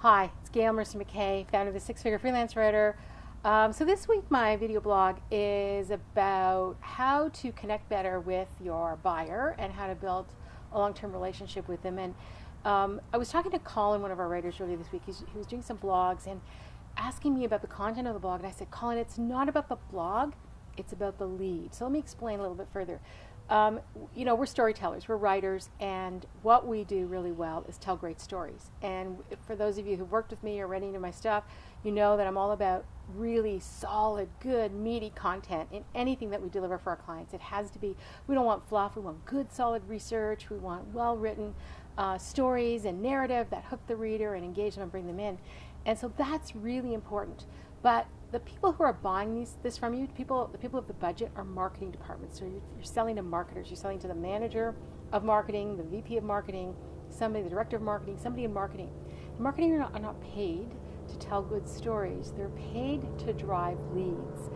Hi, it's Gail, Mercer-MacKay, founder of the Six Figure Freelance Writer. So this week my video blog is about how to connect better with your buyer and how to build a long-term relationship with them. And I was talking to Colin, one of our writers, earlier this week. He was doing some blogs and asking me about the content of the blog. And I said, Colin, it's not about the blog, it's about the lead. So let me explain a little bit further. We're storytellers, we're writers, and what we do really well is tell great stories. And for those of you who've worked with me or read any of my stuff, you know that I'm all about really solid, good, meaty content in anything that we deliver for our clients. It has to be, we don't want fluff, we want good, solid research, we want well-written stories and narrative that hook the reader and engage them and bring them in. And so that's really important. But the people who are buying this from you, the people with the budget, are marketing departments. So you're selling to marketers. You're selling to the manager of marketing, the VP of marketing, the director of marketing, somebody in marketing. The marketing are not paid to tell good stories. They're paid to drive leads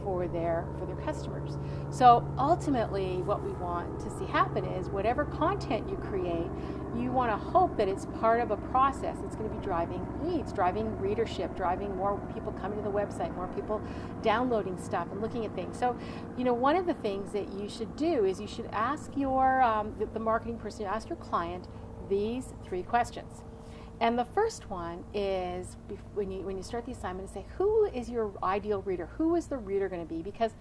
for their customers. So ultimately, what we want to see happen is whatever content you create, you want to hope that it's part of a process that's going to be driving leads, driving readership, driving more people coming to the website, more people downloading stuff and looking at things. So, one of the things that you should do is you should ask your the marketing person, ask your client these 3 questions. And the first one is when you start the assignment, say, who is your ideal reader? Who is the reader going to be? Because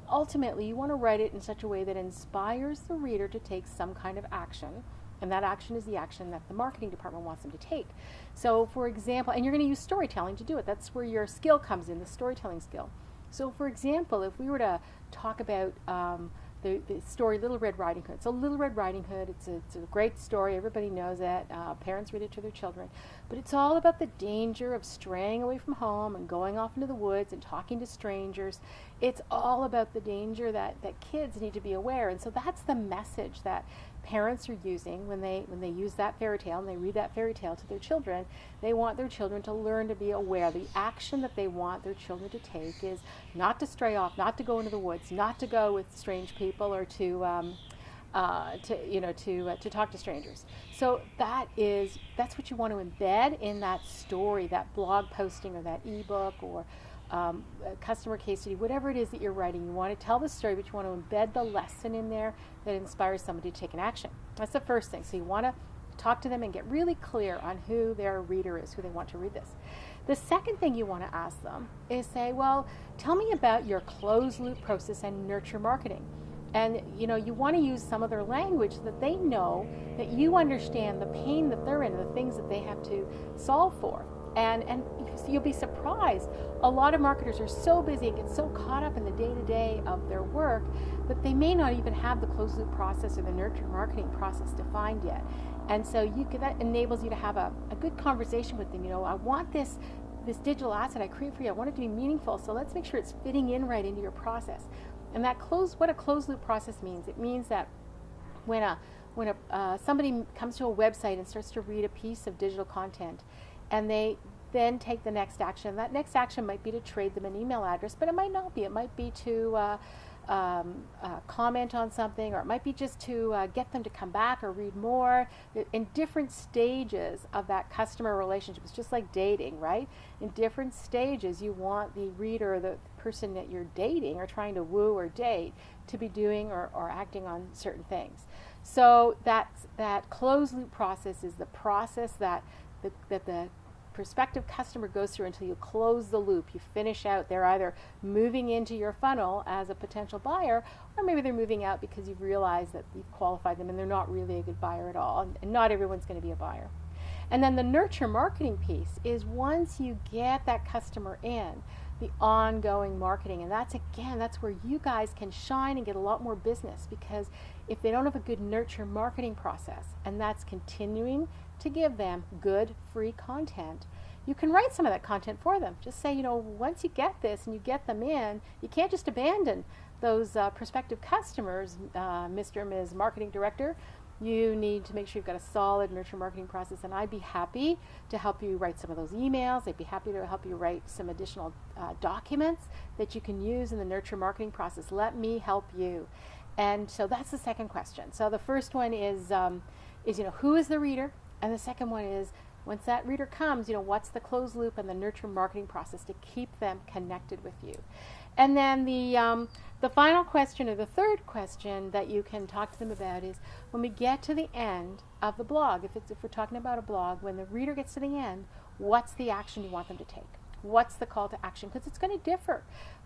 ultimately, you want to write it in such a way that inspires the reader to take some kind of action. And that action is the action that the marketing department wants them to take. So, for example, and you're going to use storytelling to do it. That's where your skill comes in, the storytelling skill. So, for example, if we were to talk about the story Little Red Riding Hood. So Little Red Riding Hood, it's a great story. Everybody knows it. Parents read it to their children. But it's all about the danger of straying away from home and going off into the woods and talking to strangers. It's all about the danger that kids need to be aware. And so that's the message that parents are using when they use that fairy tale and they read that fairy tale to their children. They want their children to learn to be aware. The action that they want their children to take is not to stray off, not to go into the woods, not to go with strange people, or to talk to strangers. So that's what you want to embed in that story, that blog posting or that ebook or a customer case study, whatever it is that you're writing. You want to tell the story, but you want to embed the lesson in there that inspires somebody to take an action. That's the first thing. So you want to talk to them and get really clear on who their reader is, who they want to read this. The second thing you want to ask them is say, well, tell me about your closed loop process and nurture marketing. And you want to use some of their language so that they know that you understand the pain that they're in, the things that they have to solve for. And you'll be surprised. A lot of marketers are so busy and get so caught up in the day-to-day of their work that they may not even have the closed loop process or the nurture marketing process defined yet. And so that enables you to have a good conversation with them. I want this digital asset I create for you. I want it to be meaningful. So let's make sure it's fitting in right into your process. And what a closed loop process means, it means that when somebody comes to a website and starts to read a piece of digital content, and they then take the next action. That next action might be to trade them an email address, but it might not be. It might be to comment on something, or it might be just to get them to come back or read more. In different stages of that customer relationship, it's just like dating, right? In different stages, you want the reader, the person that you're dating or trying to woo or date, to be doing or acting on certain things. So that closed loop process is the process that the prospective customer goes through until you close the loop. You finish out. They're either moving into your funnel as a potential buyer, or maybe they're moving out because you've realized that you've qualified them and they're not really a good buyer at all. And not everyone's going to be a buyer. And then the nurture marketing piece is once you get that customer in, the ongoing marketing. And that's where you guys can shine and get a lot more business, because if they don't have a good nurture marketing process, and that's continuing to give them good free content, you can write some of that content for them. Just say, once you get this and you get them in, you can't just abandon those prospective customers, Mr. and Ms. Marketing Director. You need to make sure you've got a solid nurture marketing process, and I'd be happy to help you write some of those emails. I'd be happy to help you write some additional documents that you can use in the nurture marketing process. Let me help you. And so that's the second question. So the first one is who is the reader? And the second one is, Once that reader comes, what's the closed loop and the nurture marketing process to keep them connected with you? And then the final question, or the third question that you can talk to them about, is when we get to the end of the blog, if we're talking about a blog, when the reader gets to the end, what's the action you want them to take? What's the call to action? Because it's going to differ.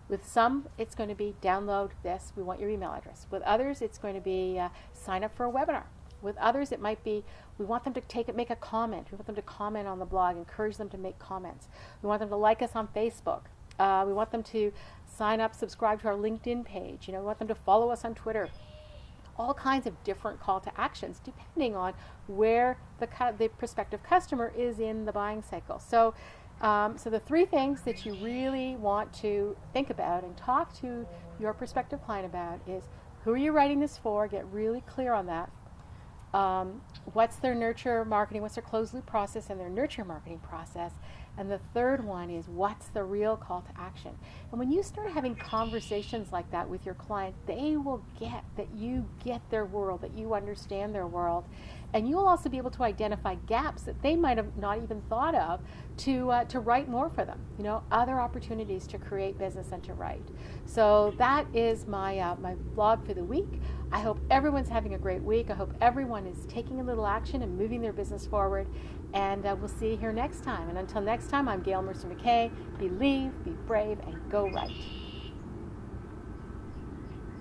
With some, it's going to be download this, we want your email address. With others, it's going to be sign up for a webinar. With others, it might be we want them to make a comment. We want them to comment on the blog, encourage them to make comments. We want them to like us on Facebook. We want them to sign up, subscribe to our LinkedIn page. We want them to follow us on Twitter. All kinds of different call to actions depending on where the prospective customer is in the buying cycle. So the three things that you really want to think about and talk to your prospective client about is, who are you writing this for? Get really clear on that. What's their nurture marketing, what's their closed loop process and their nurture marketing process? And the third one is, what's the real call to action? And when you start having conversations like that with your client, they will get that you get their world, that you understand their world. And you'll also be able to identify gaps that they might have not even thought of to write more for them. Other opportunities to create business and to write. So that is my blog for the week. I hope everyone's having a great week. I hope everyone is taking a little action and moving their business forward. And we'll see you here next time. And until next time, I'm Gail Mercer-MacKay. Believe, be brave, and go right.